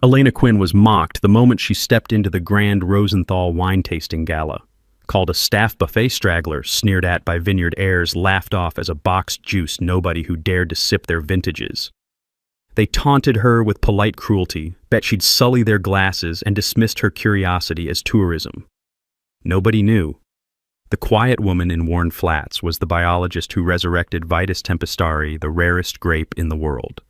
Elena Quinn was mocked the moment she stepped into the grand Rosenthal wine-tasting gala. Called a staff buffet straggler, sneered at by vineyard heirs, laughed off as a box-juiced nobody who dared to sip their vintages. They taunted her with polite cruelty, bet she'd sully their glasses, and dismissed her curiosity as tourism. Nobody knew. The quiet woman in worn flats was the biologist who resurrected Vitis tempestari, the rarest grape in the world.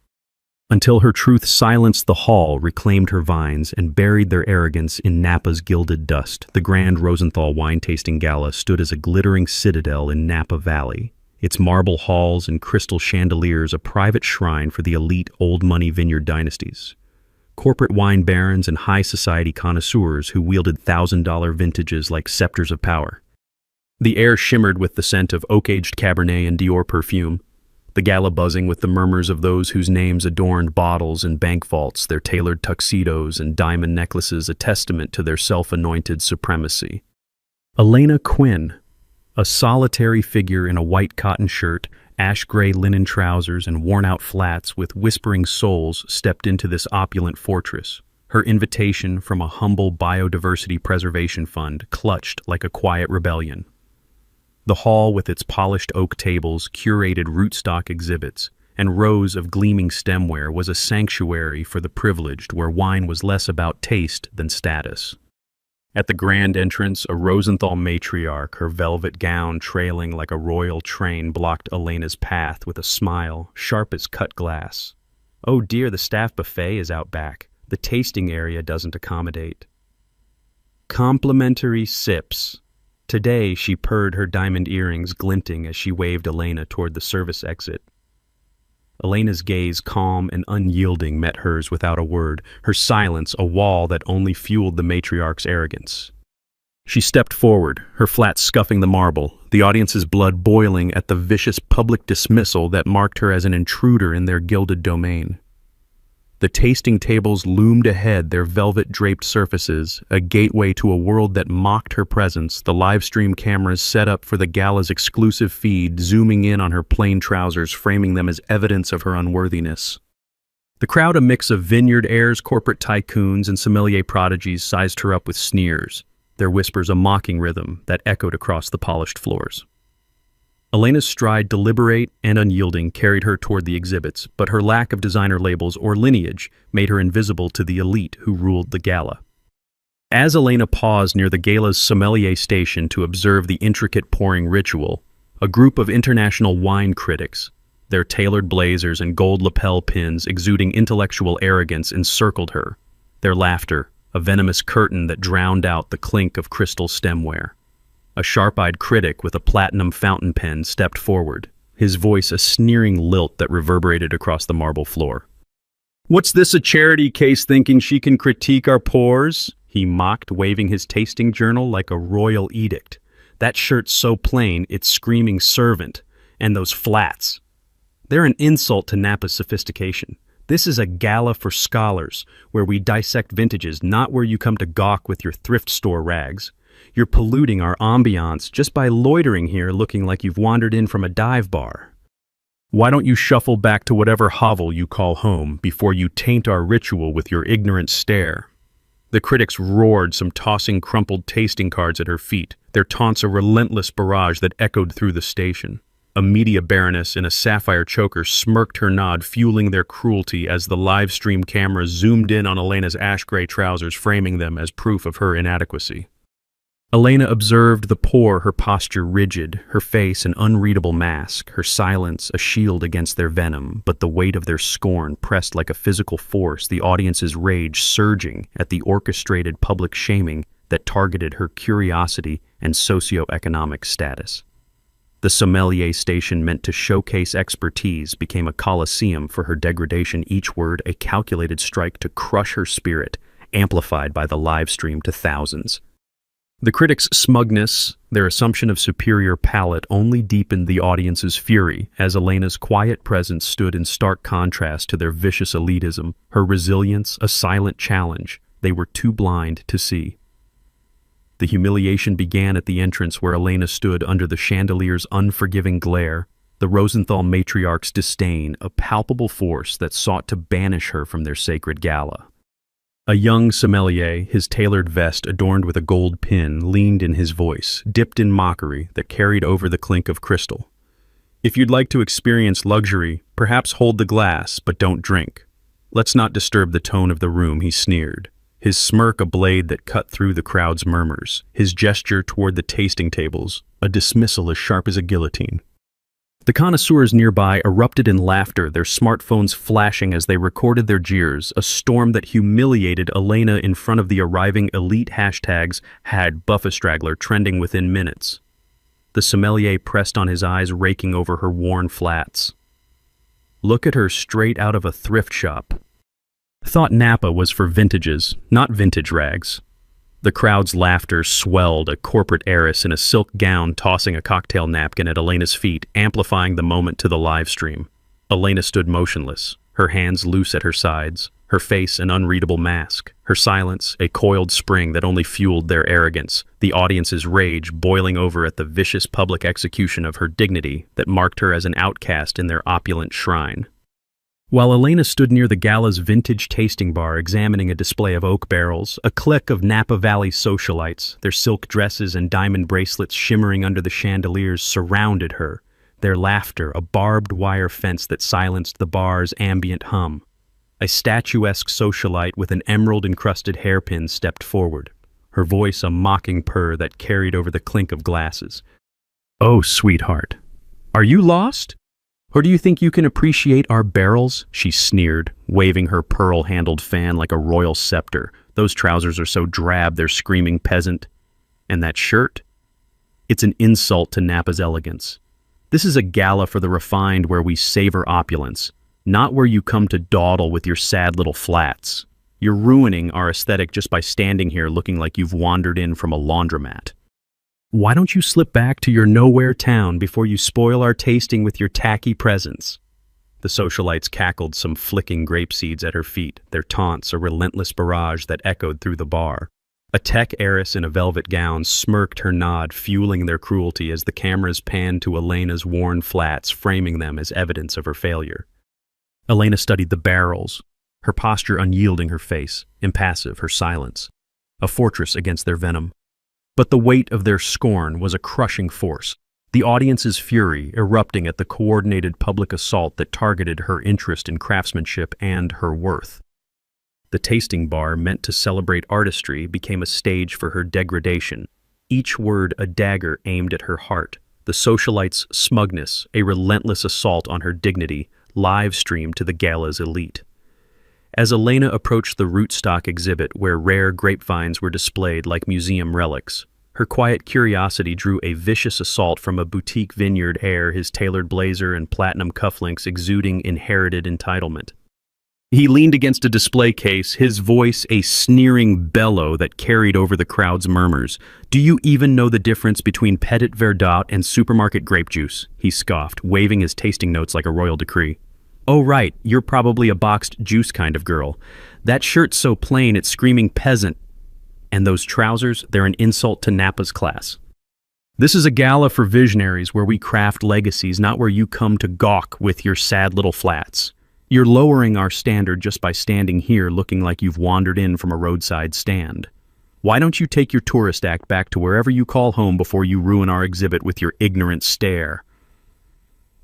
Until her truth silenced the hall, reclaimed her vines, and buried their arrogance in Napa's gilded dust, the grand Rosenthal wine-tasting gala stood as a glittering citadel in Napa Valley, its marble halls and crystal chandeliers a private shrine for the elite old-money vineyard dynasties. Corporate wine barons and high-society connoisseurs who wielded $1,000 vintages like scepters of power. The air shimmered with the scent of oak-aged Cabernet and Dior perfume, the gala buzzing with the murmurs of those whose names adorned bottles and bank vaults, their tailored tuxedos and diamond necklaces a testament to their self-anointed supremacy. Elena Quinn, a solitary figure in a white cotton shirt, ash-gray linen trousers, and worn-out flats with whispering souls, stepped into this opulent fortress, her invitation from a humble biodiversity preservation fund clutched like a quiet rebellion. The hall, with its polished oak tables, curated rootstock exhibits, and rows of gleaming stemware, was a sanctuary for the privileged where wine was less about taste than status. At the grand entrance, a Rosenthal matriarch, her velvet gown trailing like a royal train, blocked Elena's path with a smile, sharp as cut glass. "Oh dear, the staff buffet is out back. The tasting area doesn't accommodate." "Complimentary sips." Today, she purred, her diamond earrings glinting as she waved Elena toward the service exit. Elena's gaze, calm and unyielding, met hers without a word, her silence a wall that only fueled the matriarch's arrogance. She stepped forward, her flat scuffing the marble, the audience's blood boiling at the vicious public dismissal that marked her as an intruder in their gilded domain. The tasting tables loomed ahead, their velvet-draped surfaces, a gateway to a world that mocked her presence, the live-stream cameras set up for the gala's exclusive feed, zooming in on her plain trousers, framing them as evidence of her unworthiness. The crowd, a mix of vineyard heirs, corporate tycoons, and sommelier prodigies, sized her up with sneers, their whispers a mocking rhythm that echoed across the polished floors. Elena's stride, deliberate and unyielding, carried her toward the exhibits, but her lack of designer labels or lineage made her invisible to the elite who ruled the gala. As Elena paused near the gala's sommelier station to observe the intricate pouring ritual, a group of international wine critics, their tailored blazers and gold lapel pins exuding intellectual arrogance, encircled her, their laughter a venomous curtain that drowned out the clink of crystal stemware. A sharp-eyed critic with a platinum fountain pen stepped forward, his voice a sneering lilt that reverberated across the marble floor. "What's this, a charity case thinking she can critique our pores?" he mocked, waving his tasting journal like a royal edict. "That shirt's so plain, it's screaming servant. And those flats. They're an insult to Napa's sophistication. This is a gala for scholars, where we dissect vintages, not where you come to gawk with your thrift store rags. You're polluting our ambiance just by loitering here looking like you've wandered in from a dive bar. Why don't you shuffle back to whatever hovel you call home before you taint our ritual with your ignorant stare?" The critics roared, some tossing crumpled tasting cards at her feet, their taunts a relentless barrage that echoed through the station. A media baroness in a sapphire choker smirked her nod, fueling their cruelty as the live-stream cameras zoomed in on Elena's ash-gray trousers, framing them as proof of her inadequacy. Elena observed the poor, her posture rigid, her face an unreadable mask, her silence a shield against their venom, but the weight of their scorn pressed like a physical force, the audience's rage surging at the orchestrated public shaming that targeted her curiosity and socioeconomic status. The sommelier station, meant to showcase expertise, became a coliseum for her degradation, each word a calculated strike to crush her spirit, amplified by the live stream to thousands. The critics' smugness, their assumption of superior palate, only deepened the audience's fury as Elena's quiet presence stood in stark contrast to their vicious elitism, her resilience a silent challenge they were too blind to see. The humiliation began at the entrance where Elena stood under the chandelier's unforgiving glare, the Rosenthal matriarch's disdain, a palpable force that sought to banish her from their sacred gala. A young sommelier, his tailored vest adorned with a gold pin, leaned in his voice, dipped in mockery that carried over the clink of crystal. If you'd like to experience luxury, perhaps hold the glass, but don't drink. Let's not disturb the tone of the room, he sneered, his smirk a blade that cut through the crowd's murmurs, his gesture toward the tasting tables, a dismissal as sharp as a guillotine. The connoisseurs nearby erupted in laughter, their smartphones flashing as they recorded their jeers, a storm that humiliated Elena in front of the arriving elite hashtags had Buffastraggler trending within minutes. The sommelier pressed on his eyes, raking over her worn flats. Look at her straight out of a thrift shop. Thought Napa was for vintages, not vintage rags. The crowd's laughter swelled, a corporate heiress in a silk gown tossing a cocktail napkin at Elena's feet, amplifying the moment to the live stream. Elena stood motionless, her hands loose at her sides, her face an unreadable mask, her silence a coiled spring that only fueled their arrogance, the audience's rage boiling over at the vicious public execution of her dignity that marked her as an outcast in their opulent shrine. While Elena stood near the gala's vintage tasting bar examining a display of oak barrels, a clique of Napa Valley socialites, their silk dresses and diamond bracelets shimmering under the chandeliers, surrounded her, their laughter a barbed wire fence that silenced the bar's ambient hum. A statuesque socialite with an emerald-encrusted hairpin stepped forward, her voice a mocking purr that carried over the clink of glasses. "Oh, sweetheart, are you lost? Or do you think you can appreciate our barrels?" she sneered, waving her pearl-handled fan like a royal scepter. "Those trousers are so drab they're screaming peasant. And that shirt? It's an insult to Napa's elegance. This is a gala for the refined where we savor opulence, not where you come to dawdle with your sad little flats. You're ruining our aesthetic just by standing here looking like you've wandered in from a laundromat. Why don't you slip back to your nowhere town before you spoil our tasting with your tacky presence?" The socialites cackled, some flicking grape seeds at her feet, their taunts a relentless barrage that echoed through the bar. A tech heiress in a velvet gown smirked her nod, fueling their cruelty as the cameras panned to Elena's worn flats, framing them as evidence of her failure. Elena studied the barrels, her posture unyielding, her face impassive, her silence a fortress against their venom. But the weight of their scorn was a crushing force, the audience's fury erupting at the coordinated public assault that targeted her interest in craftsmanship and her worth. The tasting bar, meant to celebrate artistry, became a stage for her degradation, each word a dagger aimed at her heart, the socialite's smugness a relentless assault on her dignity, live-streamed to the gala's elite. As Elena approached the rootstock exhibit where rare grapevines were displayed like museum relics, her quiet curiosity drew a vicious assault from a boutique vineyard heir, his tailored blazer and platinum cufflinks exuding inherited entitlement. He leaned against a display case, his voice a sneering bellow that carried over the crowd's murmurs. "Do you even know the difference between Petit Verdot and supermarket grape juice?" he scoffed, waving his tasting notes like a royal decree. "Oh right, you're probably a boxed juice kind of girl. That shirt's so plain it's screaming peasant. And those trousers, they're an insult to Napa's class. This is a gala for visionaries where we craft legacies, not where you come to gawk with your sad little flats. You're lowering our standard just by standing here looking like you've wandered in from a roadside stand. Why don't you take your tourist act back to wherever you call home before you ruin our exhibit with your ignorant stare?"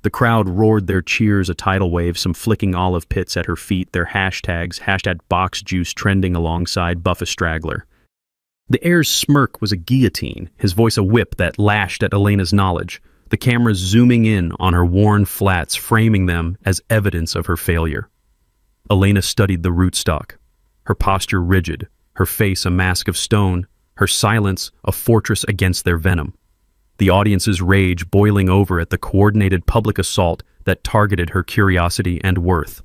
The crowd roared their cheers a tidal wave, some flicking olive pits at her feet, their hashtags, #boxjuice trending alongside Buffastraggler. The heir's smirk was a guillotine, his voice a whip that lashed at Elena's knowledge, the cameras zooming in on her worn flats, framing them as evidence of her failure. Elena studied the rootstock, her posture rigid, her face a mask of stone, her silence a fortress against their venom. The audience's rage boiling over at the coordinated public assault that targeted her curiosity and worth.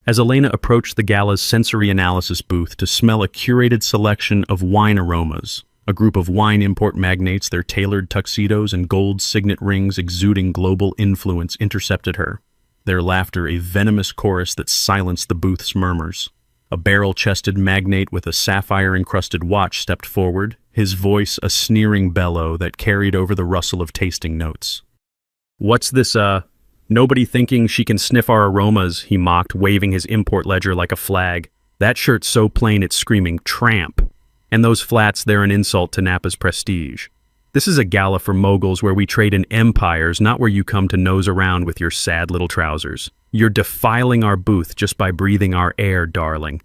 As Elena approached the gala's sensory analysis booth to smell a curated selection of wine aromas, a group of wine import magnates, their tailored tuxedos and gold signet rings exuding global influence, intercepted her, their laughter a venomous chorus that silenced the booth's murmurs. A barrel-chested magnate with a sapphire-encrusted watch stepped forward, his voice a sneering bellow that carried over the rustle of tasting notes. "What's this, nobody thinking she can sniff our aromas?" he mocked, waving his import ledger like a flag. That shirt's so plain it's screaming tramp. And those flats, they're an insult to Napa's prestige. This is a gala for moguls where we trade in empires, not where you come to nose around with your sad little trousers. You're defiling our booth just by breathing our air, darling.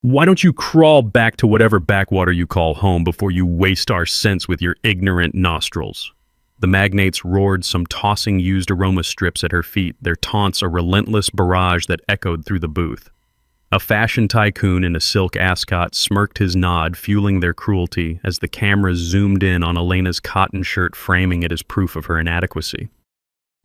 Why don't you crawl back to whatever backwater you call home before you waste our scents with your ignorant nostrils? The magnates roared some tossing used aroma strips at her feet, their taunts a relentless barrage that echoed through the booth. A fashion tycoon in a silk ascot smirked his nod, fueling their cruelty as the cameras zoomed in on Elena's cotton shirt, framing it as proof of her inadequacy.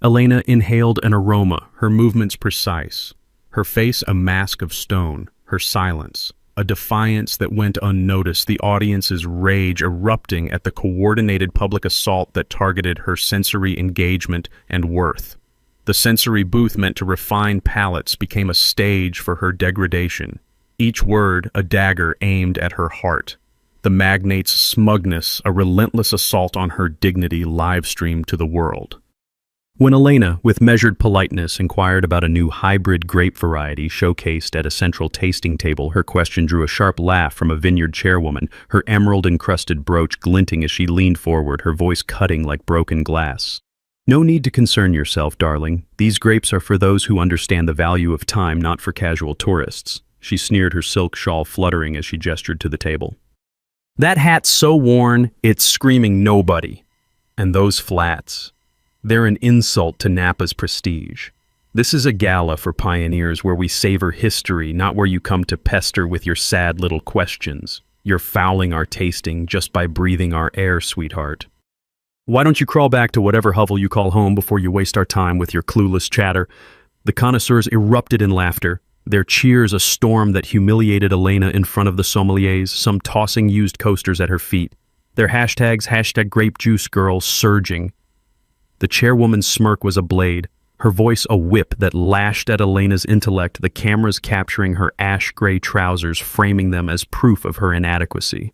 Elena inhaled an aroma, her movements precise, her face a mask of stone, her silence a defiance that went unnoticed, the audience's rage erupting at the coordinated public assault that targeted her sensory engagement and worth. The sensory booth meant to refine palates became a stage for her degradation, each word a dagger aimed at her heart. The magnate's smugness, a relentless assault on her dignity, live-streamed to the world. When Elena, with measured politeness, inquired about a new hybrid grape variety showcased at a central tasting table, her question drew a sharp laugh from a vineyard chairwoman, her emerald-encrusted brooch glinting as she leaned forward, her voice cutting like broken glass. No need to concern yourself, darling. These grapes are for those who understand the value of time, not for casual tourists. She sneered, her silk shawl fluttering as she gestured to the table. That hat's so worn, it's screaming nobody. And those flats. They're an insult to Napa's prestige. This is a gala for pioneers where we savor history, not where you come to pester with your sad little questions. You're fouling our tasting just by breathing our air, sweetheart. Why don't you crawl back to whatever hovel you call home before you waste our time with your clueless chatter? The connoisseurs erupted in laughter, their cheers a storm that humiliated Elena in front of the sommeliers, some tossing used coasters at her feet, their hashtags, #GrapeJuiceGirl, surging. The chairwoman's smirk was a blade, her voice a whip that lashed at Elena's intellect, the cameras capturing her ash-gray trousers, framing them as proof of her inadequacy.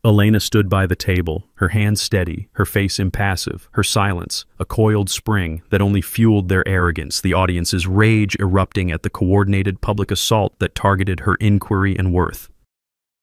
Elena stood by the table, her hands steady, her face impassive, her silence a coiled spring that only fueled their arrogance, the audience's rage erupting at the coordinated public assault that targeted her inquiry and worth.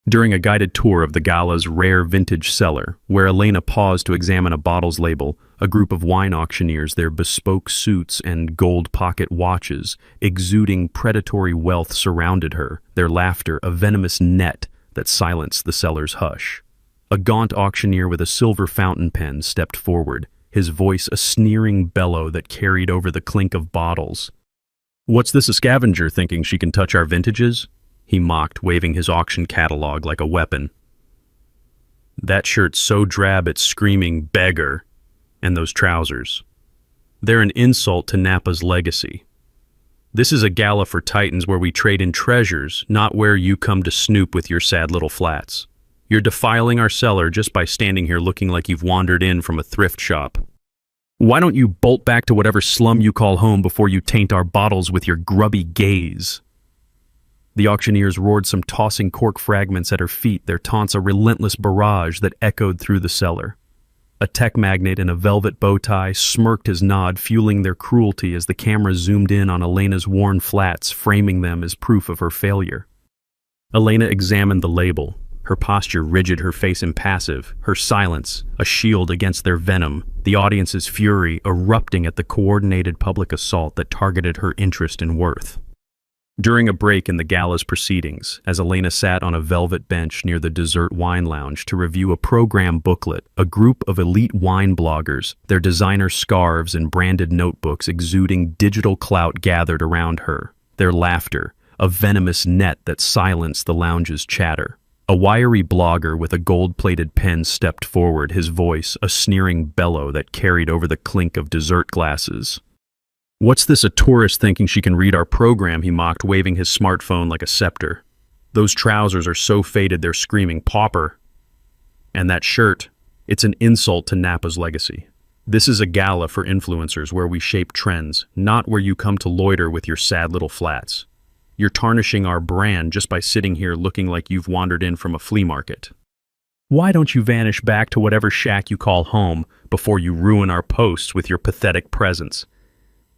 During a guided tour of the gala's rare vintage cellar, where Elena paused to examine a bottle's label, a group of wine auctioneers, their bespoke suits and gold pocket watches, exuding predatory wealth, surrounded her, their laughter a venomous net that silenced the cellar's hush. A gaunt auctioneer with a silver fountain pen stepped forward, his voice a sneering bellow that carried over the clink of bottles. "What's this, a scavenger thinking she can touch our vintages?" he mocked, waving his auction catalog like a weapon. That shirt's so drab it's screaming beggar, and those trousers. They're an insult to Napa's legacy. This is a gala for titans where we trade in treasures, not where you come to snoop with your sad little flats. You're defiling our cellar just by standing here looking like you've wandered in from a thrift shop. Why don't you bolt back to whatever slum you call home before you taint our bottles with your grubby gaze? The auctioneers roared some tossing cork fragments at her feet, their taunts a relentless barrage that echoed through the cellar. A tech magnate in a velvet bow tie smirked his nod, fueling their cruelty as the camera zoomed in on Elena's worn flats, framing them as proof of her failure. Elena examined the label, her posture rigid, her face impassive, her silence a shield against their venom, the audience's fury erupting at the coordinated public assault that targeted her interest and worth. During a break in the gala's proceedings, as Elena sat on a velvet bench near the dessert wine lounge to review a program booklet, a group of elite wine bloggers, their designer scarves and branded notebooks exuding digital clout, gathered around her, their laughter a venomous net that silenced the lounge's chatter. A wiry blogger with a gold-plated pen stepped forward, his voice a sneering bellow that carried over the clink of dessert glasses. "What's this, a tourist thinking she can read our program?" he mocked, waving his smartphone like a scepter. "Those trousers are so faded they're screaming pauper. And that shirt, it's an insult to Napa's legacy. This is a gala for influencers where we shape trends, not where you come to loiter with your sad little flats. You're tarnishing our brand just by sitting here looking like you've wandered in from a flea market. Why don't you vanish back to whatever shack you call home before you ruin our posts with your pathetic presence?"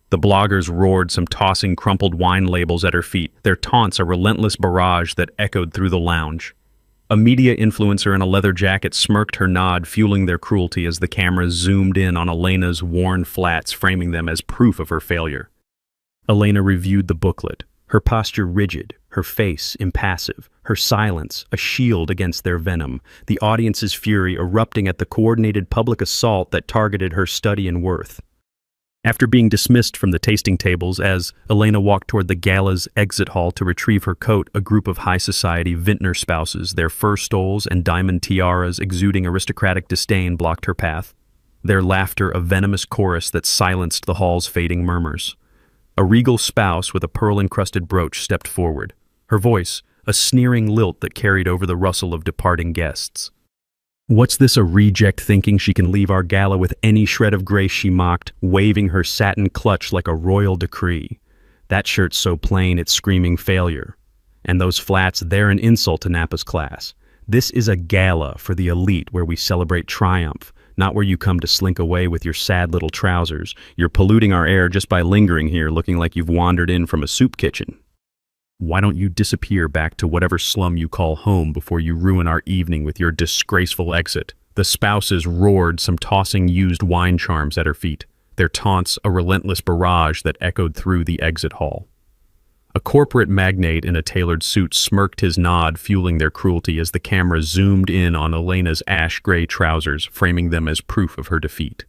The bloggers roared, some tossing crumpled wine labels at her feet, their taunts a relentless barrage that echoed through the lounge. A media influencer in a leather jacket smirked her nod, fueling their cruelty as the cameras zoomed in on Elena's worn flats, framing them as proof of her failure. Elena reviewed the booklet, her posture rigid, her face impassive, her silence a shield against their venom, the audience's fury erupting at the coordinated public assault that targeted her study and worth. After being dismissed from the tasting tables as Elena walked toward the gala's exit hall to retrieve her coat, a group of high society vintner spouses, their fur stoles and diamond tiaras exuding aristocratic disdain, blocked her path, their laughter a venomous chorus that silenced the hall's fading murmurs. A regal spouse with a pearl-encrusted brooch stepped forward, her voice a sneering lilt that carried over the rustle of departing guests. "What's this, a reject thinking she can leave our gala with any shred of grace?" she mocked, waving her satin clutch like a royal decree. "That shirt's so plain it's screaming failure. And those flats, they're an insult to Napa's class. This is a gala for the elite where we celebrate triumph, not where you come to slink away with your sad little trousers. You're polluting our air just by lingering here looking like you've wandered in from a soup kitchen. Why don't you disappear back to whatever slum you call home before you ruin our evening with your disgraceful exit?" The spouses roared, some tossing used wine charms at her feet, their taunts a relentless barrage that echoed through the exit hall. A corporate magnate in a tailored suit smirked his nod, fueling their cruelty as the camera zoomed in on Elena's ash-gray trousers, framing them as proof of her defeat.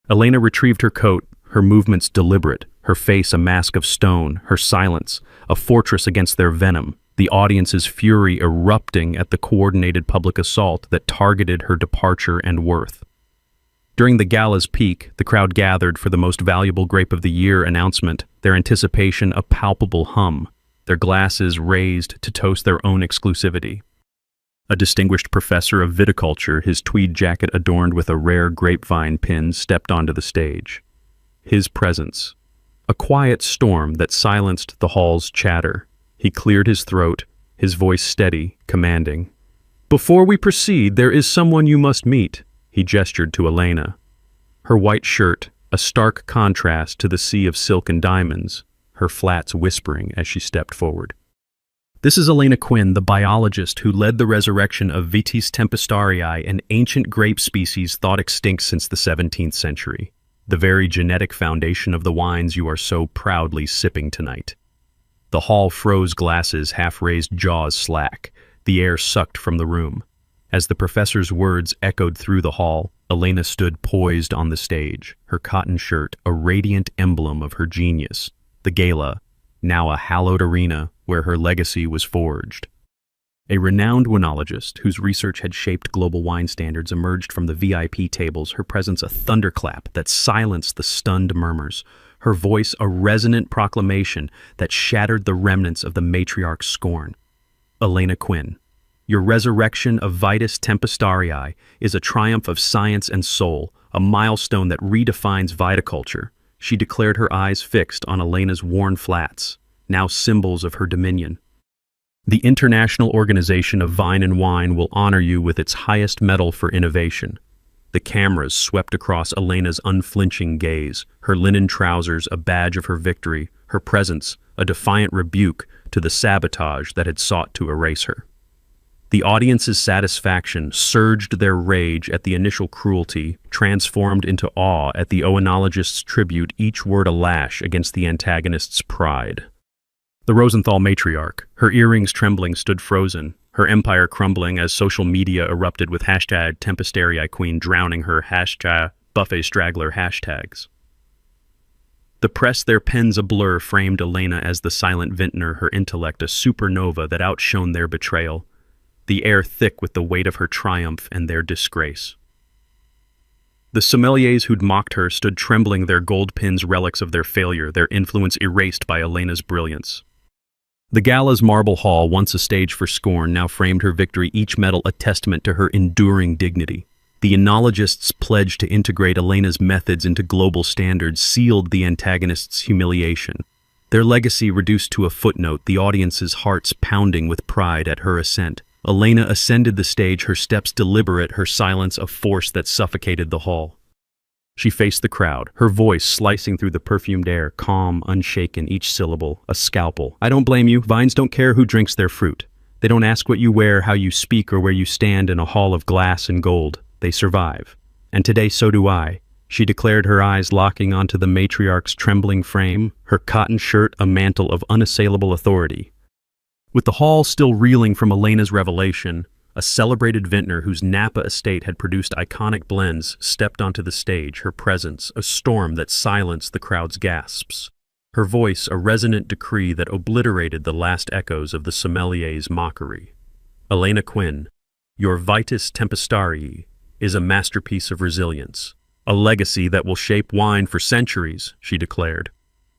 Elena retrieved her coat, her movements deliberate, her face a mask of stone, her silence a fortress against their venom, the audience's fury erupting at the coordinated public assault that targeted her departure and worth. During the gala's peak, the crowd gathered for the most valuable grape of the year announcement, their anticipation a palpable hum, their glasses raised to toast their own exclusivity. A distinguished professor of viticulture, his tweed jacket adorned with a rare grapevine pin, stepped onto the stage. His presence, a quiet storm that silenced the hall's chatter. He cleared his throat, his voice steady, commanding. "Before we proceed, there is someone you must meet." He gestured to Elena. Her white shirt, a stark contrast to the sea of silk and diamonds, her flats whispering as she stepped forward. "This is Elena Quinn, the biologist who led the resurrection of Vitis tempestarii, an ancient grape species thought extinct since the 17th century. The very genetic foundation of the wines you are so proudly sipping tonight." The hall froze, glasses, half-raised jaws slack, the air sucked from the room. As the professor's words echoed through the hall, Elena stood poised on the stage, her cotton shirt a radiant emblem of her genius, the gala, now a hallowed arena where her legacy was forged. A renowned winologist whose research had shaped global wine standards emerged from the VIP tables, her presence a thunderclap that silenced the stunned murmurs, her voice a resonant proclamation that shattered the remnants of the matriarch's scorn. "Elena Quinn, your resurrection of Vitis tempestarii is a triumph of science and soul, a milestone that redefines viticulture," she declared, her eyes fixed on Elena's worn flats, now symbols of her dominion. "The International Organization of Vine and Wine will honor you with its highest medal for innovation." The cameras swept across Elena's unflinching gaze, her linen trousers a badge of her victory, her presence a defiant rebuke to the sabotage that had sought to erase her. The audience's satisfaction surged, their rage at the initial cruelty transformed into awe at the oenologist's tribute, each word a lash against the antagonist's pride. The Rosenthal matriarch, her earrings trembling, stood frozen, her empire crumbling as social media erupted with hashtag Tempestarii Queen drowning her hashtag Buffet Straggler hashtags. The press, their pens a blur, framed Elena as the silent vintner, her intellect a supernova that outshone their betrayal, the air thick with the weight of her triumph and their disgrace. The sommeliers who'd mocked her stood trembling, their gold pins relics of their failure, their influence erased by Elena's brilliance. The gala's marble hall, once a stage for scorn, now framed her victory, each medal a testament to her enduring dignity. The enologists' pledge to integrate Elena's methods into global standards sealed the antagonist's humiliation. Their legacy reduced to a footnote, the audience's hearts pounding with pride at her ascent. Elena ascended the stage, her steps deliberate, her silence a force that suffocated the hall. She faced the crowd, her voice slicing through the perfumed air, calm, unshaken, each syllable a scalpel. "I don't blame you. Vines don't care who drinks their fruit. They don't ask what you wear, how you speak, or where you stand in a hall of glass and gold. They survive. And today so do I," she declared, her eyes locking onto the matriarch's trembling frame, her cotton shirt a mantle of unassailable authority. With the hall still reeling from Elena's revelation, a celebrated vintner whose Napa estate had produced iconic blends stepped onto the stage, her presence a storm that silenced the crowd's gasps. Her voice a resonant decree that obliterated the last echoes of the sommelier's mockery. "Elena Quinn, your Vitis Tempestarii is a masterpiece of resilience, a legacy that will shape wine for centuries," she declared.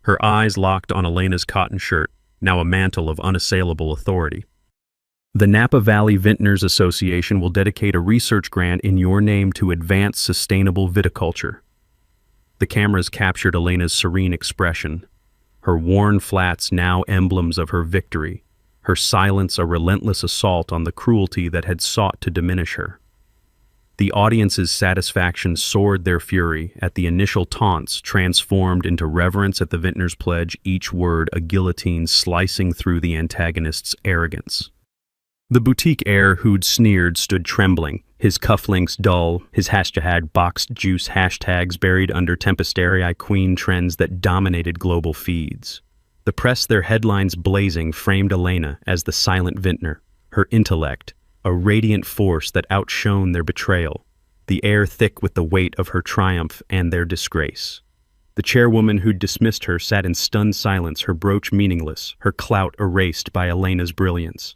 Her eyes locked on Elena's cotton shirt, now a mantle of unassailable authority. "The Napa Valley Vintners Association will dedicate a research grant in your name to advance sustainable viticulture." The cameras captured Elena's serene expression, her worn flats now emblems of her victory, her silence a relentless assault on the cruelty that had sought to diminish her. The audience's satisfaction soared their fury at the initial taunts transformed into reverence at the vintner's pledge, each word a guillotine slicing through the antagonist's arrogance. The boutique heir who'd sneered stood trembling, his cufflinks dull, his hashtag boxed juice hashtags buried under Tempestarii Queen trends that dominated global feeds. The press, their headlines blazing, framed Elena as the silent vintner, her intellect, a radiant force that outshone their betrayal, the air thick with the weight of her triumph and their disgrace. The chairwoman who'd dismissed her sat in stunned silence, her brooch meaningless, her clout erased by Elena's brilliance.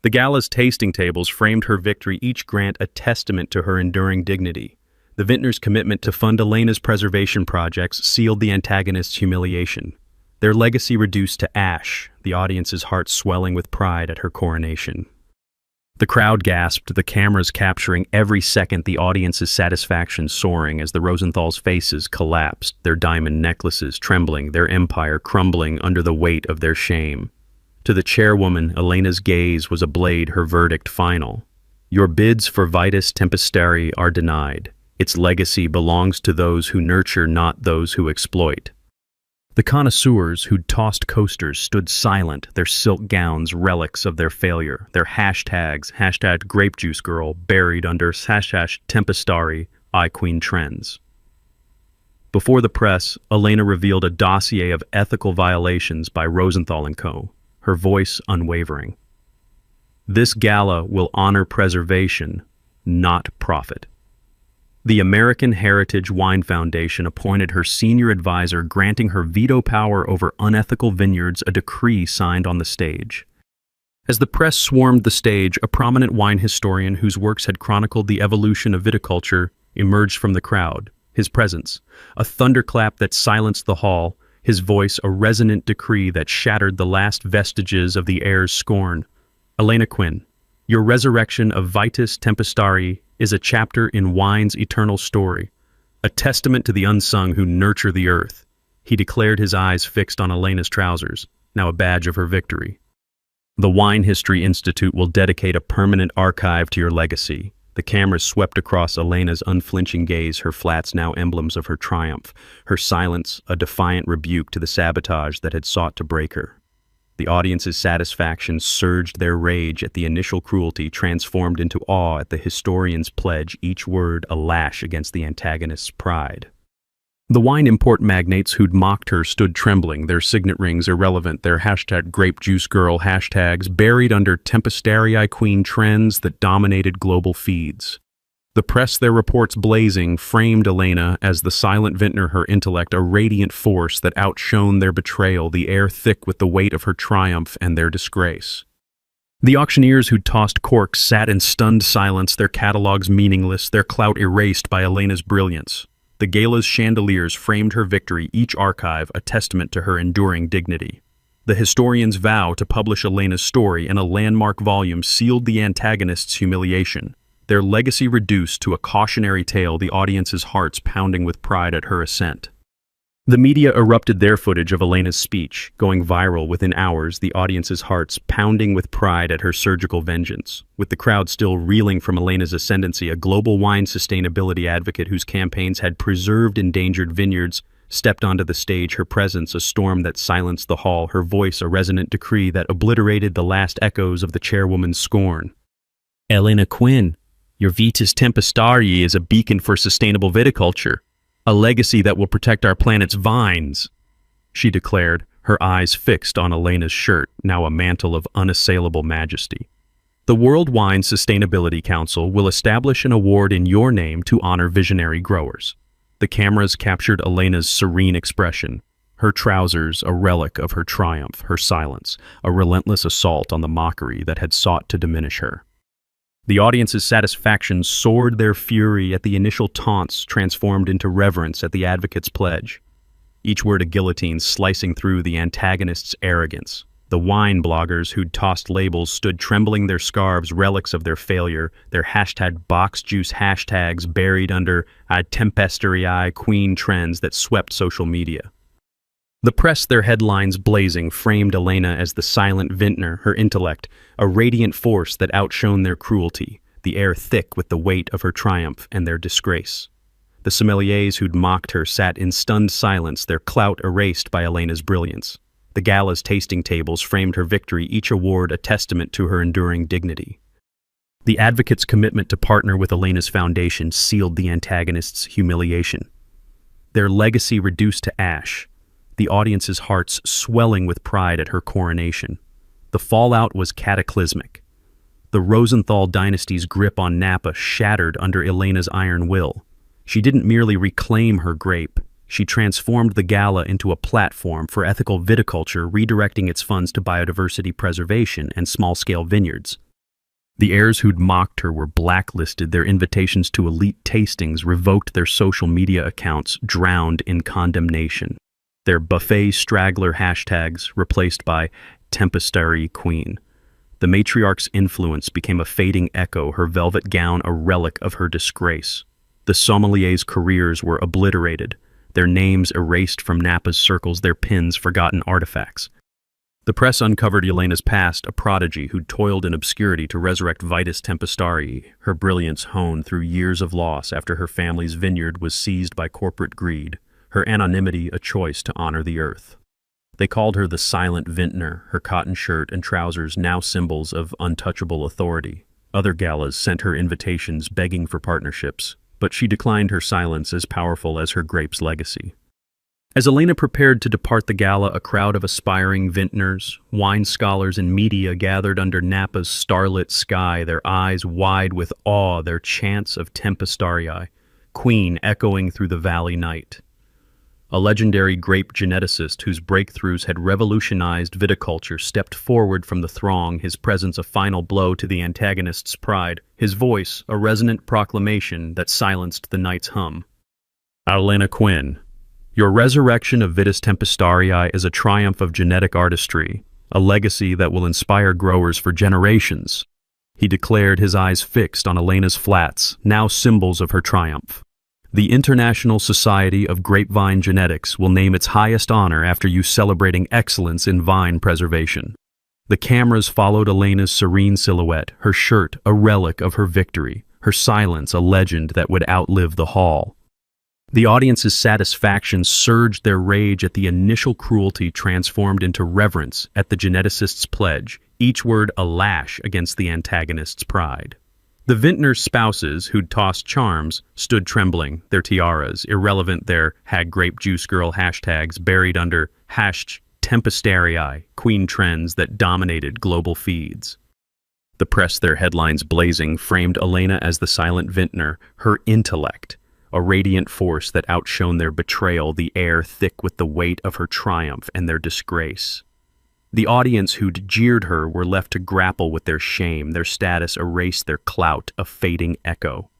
The gala's tasting tables framed her victory, each grant a testament to her enduring dignity. The vintner's commitment to fund Elena's preservation projects sealed the antagonist's humiliation. Their legacy reduced to ash, the audience's hearts swelling with pride at her coronation. The crowd gasped, the cameras capturing every second, the audience's satisfaction soaring as the Rosenthal's faces collapsed, their diamond necklaces trembling, their empire crumbling under the weight of their shame. To the chairwoman, Elena's gaze was a blade, her verdict final. "Your bids for Vitis Tempestarii are denied. Its legacy belongs to those who nurture, not those who exploit." The connoisseurs who'd tossed coasters stood silent, their silk gowns relics of their failure, their hashtags, #grapejuicegirl, buried under #Tempestarii Queen trends. Before the press, Elena revealed a dossier of ethical violations by Rosenthal & Co., her voice unwavering. "This gala will honor preservation, not profit." The American Heritage Wine Foundation appointed her senior advisor, granting her veto power over unethical vineyards, a decree signed on the stage. As the press swarmed the stage, a prominent wine historian whose works had chronicled the evolution of viticulture emerged from the crowd, his presence a thunderclap that silenced the hall, his voice a resonant decree that shattered the last vestiges of the heir's scorn. "Elena Quinn, your resurrection of Vitis Tempestarii is a chapter in wine's eternal story, a testament to the unsung who nurture the earth," he declared, his eyes fixed on Elena's trousers, now a badge of her victory. "The Wine History Institute will dedicate a permanent archive to your legacy." The cameras swept across Elena's unflinching gaze, her flats now emblems of her triumph, her silence a defiant rebuke to the sabotage that had sought to break her. The audience's satisfaction surged, their rage at the initial cruelty transformed into awe at the historian's pledge, each word a lash against the antagonist's pride. The wine import magnates who'd mocked her stood trembling, their signet rings irrelevant, their #grapejuicegirl hashtags buried under Tempestarii Queen trends that dominated global feeds. The press, their reports blazing, framed Elena as the silent vintner, her intellect a radiant force that outshone their betrayal, the air thick with the weight of her triumph and their disgrace. The auctioneers who'd tossed corks sat in stunned silence, their catalogs meaningless, their clout erased by Elena's brilliance. The gala's chandeliers framed her victory, each archive a testament to her enduring dignity. The historian's vow to publish Elena's story in a landmark volume sealed the antagonist's humiliation, their legacy reduced to a cautionary tale, the audience's hearts pounding with pride at her ascent. The media erupted their footage of Elena's speech, going viral within hours, the audience's hearts pounding with pride at her surgical vengeance. With the crowd still reeling from Elena's ascendancy, a global wine sustainability advocate whose campaigns had preserved endangered vineyards stepped onto the stage, her presence a storm that silenced the hall, her voice a resonant decree that obliterated the last echoes of the chairwoman's scorn. Elena Quinn, your Vitis Tempestarii is a beacon for sustainable viticulture, a legacy that will protect our planet's vines, she declared, her eyes fixed on Elena's shirt, now a mantle of unassailable majesty. The World Wine Sustainability Council will establish an award in your name to honor visionary growers. The cameras captured Elena's serene expression, her trousers a relic of her triumph, her silence, a relentless assault on the mockery that had sought to diminish her. The audience's satisfaction soared, their fury at the initial taunts transformed into reverence at the advocate's pledge. Each word a guillotine slicing through the antagonist's arrogance. The wine bloggers who'd tossed labels stood trembling, their scarves relics of their failure, their hashtag box juice hashtags buried under Tempestarii Queen trends that swept social media. The press, their headlines blazing, framed Elena as the silent vintner, her intellect, a radiant force that outshone their cruelty, the air thick with the weight of her triumph and their disgrace. The sommeliers who'd mocked her sat in stunned silence, their clout erased by Elena's brilliance. The gala's tasting tables framed her victory, each award a testament to her enduring dignity. The advocate's commitment to partner with Elena's foundation sealed the antagonist's humiliation. Their legacy reduced to ash, the audience's hearts swelling with pride at her coronation. The fallout was cataclysmic. The Rosenthal dynasty's grip on Napa shattered under Elena's iron will. She didn't merely reclaim her grape. She transformed the gala into a platform for ethical viticulture, redirecting its funds to biodiversity preservation and small-scale vineyards. The heirs who'd mocked her were blacklisted, their invitations to elite tastings revoked, their social media accounts drowned in condemnation. Their buffet straggler hashtags replaced by Tempestarii Queen. The matriarch's influence became a fading echo, her velvet gown a relic of her disgrace. The sommeliers' careers were obliterated, their names erased from Napa's circles, their pins forgotten artifacts. The press uncovered Elena's past, a prodigy who'd toiled in obscurity to resurrect Vitis Tempestarii, her brilliance honed through years of loss after her family's vineyard was seized by corporate greed, her anonymity a choice to honor the earth. They called her the silent vintner, her cotton shirt and trousers now symbols of untouchable authority. Other galas sent her invitations begging for partnerships, but she declined, her silence as powerful as her grape's legacy. As Elena prepared to depart the gala, a crowd of aspiring vintners, wine scholars, and media gathered under Napa's starlit sky, their eyes wide with awe, their chants of Tempestarii, Queen echoing through the valley night. A legendary grape geneticist whose breakthroughs had revolutionized viticulture stepped forward from the throng, his presence a final blow to the antagonist's pride, his voice a resonant proclamation that silenced the night's hum. Elena Quinn, your resurrection of Vitis Tempestarii is a triumph of genetic artistry, a legacy that will inspire growers for generations, he declared, his eyes fixed on Elena's flats, now symbols of her triumph. The International Society of Grapevine Genetics will name its highest honor after you celebrating excellence in vine preservation. The cameras followed Elena's serene silhouette, her shirt a relic of her victory, her silence a legend that would outlive the hall. The audience's satisfaction surged, their rage at the initial cruelty transformed into reverence at the geneticist's pledge, each word a lash against the antagonist's pride. The vintner's spouses, who'd tossed charms, stood trembling, their tiaras, irrelevant, their hag grape juice girl hashtags buried under Tempestarii, Queen trends that dominated global feeds. The press, their headlines blazing, framed Elena as the silent vintner, her intellect, a radiant force that outshone their betrayal, the air thick with the weight of her triumph and their disgrace. The audience who'd jeered her were left to grapple with their shame, their status erased, their clout a fading echo.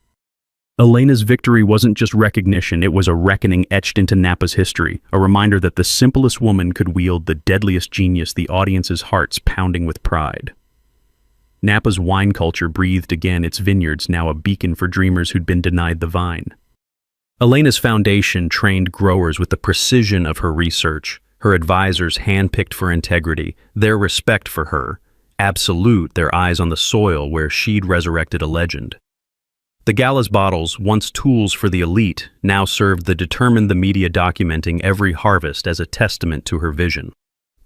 Elena's victory wasn't just recognition, it was a reckoning etched into Napa's history, a reminder that the simplest woman could wield the deadliest genius, the audience's hearts pounding with pride. Napa's wine culture breathed again, its vineyards now a beacon for dreamers who'd been denied the vine. Elena's foundation trained growers with the precision of her research, her advisors handpicked for integrity, their respect for her, absolute, their eyes on the soil where she'd resurrected a legend. The gala's bottles, once tools for the elite, now served the media documenting every harvest as a testament to her vision.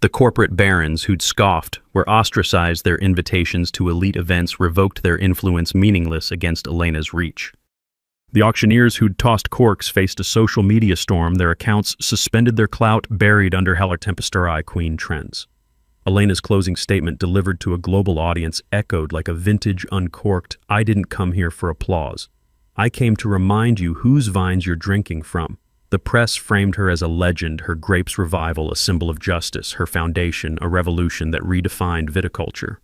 The corporate barons who'd scoffed were ostracized, their invitations to elite events revoked, their influence meaningless against Elena's reach. The auctioneers who'd tossed corks faced a social media storm, their accounts suspended, their clout buried under Heller Tempestari Queen trends. Elena's closing statement, delivered to a global audience, echoed like a vintage uncorked, "I didn't come here for applause. I came to remind you whose vines you're drinking from." The press framed her as a legend, her grapes revival a symbol of justice, her foundation a revolution that redefined viticulture.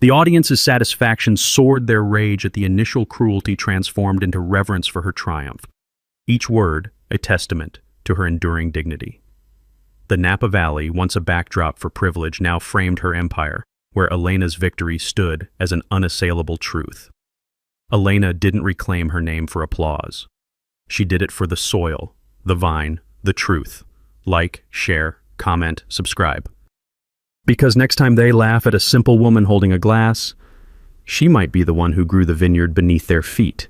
The audience's satisfaction soared, their rage at the initial cruelty transformed into reverence for her triumph. Each word a testament to her enduring dignity. The Napa Valley, once a backdrop for privilege, now framed her empire, where Elena's victory stood as an unassailable truth. Elena didn't reclaim her name for applause. She did it for the soil, the vine, the truth. Like, share, comment, subscribe. Because next time they laugh at a simple woman holding a glass, she might be the one who grew the vineyard beneath their feet.